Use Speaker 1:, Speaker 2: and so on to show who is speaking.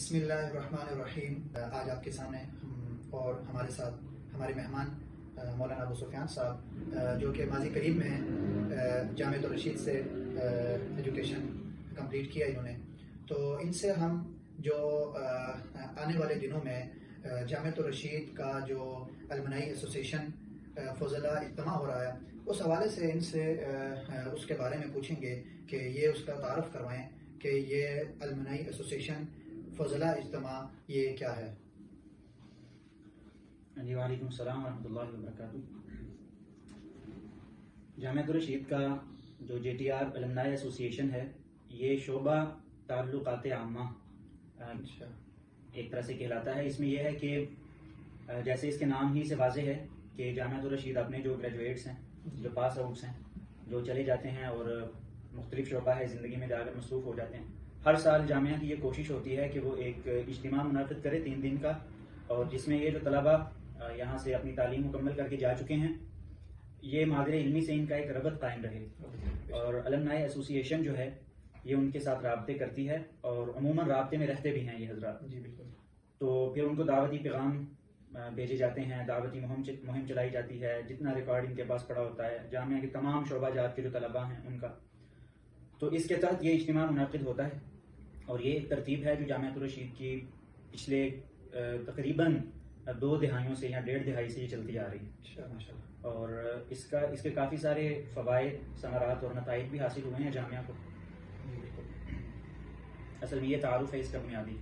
Speaker 1: बिस्मिल्लाहिर्रहमानिर्रहीम। आज आपके सामने और हमारे साथ हमारे मेहमान मौलाना अबू सुफियान साहब जो कि माजी करीब में हैं, जामिअतुर रशीद से एजुकेशन कंप्लीट किया इन्होंने। तो इनसे हम जो आने वाले दिनों में जामिअतुर रशीद का जो अलमनाई एसोसिएशन फजला इज्तिमा हो रहा है, उस हवाले से इनसे उसके बारे में पूछेंगे कि ये उसका तारुफ करवाएं कि ये अलमनाई एसोसिएशन फजला इज्तिमा ये क्या है।
Speaker 2: जी वालेकुम सलाम व रहमतुल्लाहि व बरकातुहू। जामिअतुर रशीद का जो JTR अलमनाई एसोसिएशन है, ये शोबा ताल्लुकात आम्मा एक तरह से कहलाता है। इसमें यह है कि जैसे इसके नाम ही से वाज़ेह है कि जामिअतुर रशीद अपने जो ग्रेजुएट्स हैं, जो पास आउट्स हैं, जो चले जाते हैं और मुख्तलिफ शोबा है ज़िंदगी में जाकर मसरूफ़ हो जाते हैं, हर साल जामिया की ये कोशिश होती है कि वो एक इज्तिमा मुनाक़िद करे 3 दिन का, और जिसमें ये जो तलबा यहाँ से अपनी तालीम मुकम्मल करके जा चुके हैं, ये मादरे इल्मी से इनका एक रबत कायम रहे। और अलमनाई एसोसिएशन जो है ये उनके साथ राब्ते करती है और अमूमन राब्ते में रहते भी हैं ये हजरात।
Speaker 1: जी बिल्कुल।
Speaker 2: तो फिर उनको दावती पैगाम भेजे जाते हैं, दावती मुहिम चलाई जाती है, जितना रिकॉर्ड इनके पास पड़ा होता है जामिया के तमाम शोबा जात के जो तलबा हैं उनका, तो इसके तहत ये इज्तिमा मुनाक़िद होता है। और ये एक तरतीब है जो जामिअतुर रशीद की पिछले तकरीबन 2 दिहाइयों से या 1.5 दिहाई से ये चलती आ रही है। माशाअल्लाह। और इसके काफ़ी सारे फ़वाइद, समरात और नताइज भी हासिल हुए हैं जामिया को। असल में ये तारुफ है इसका बुनियादी।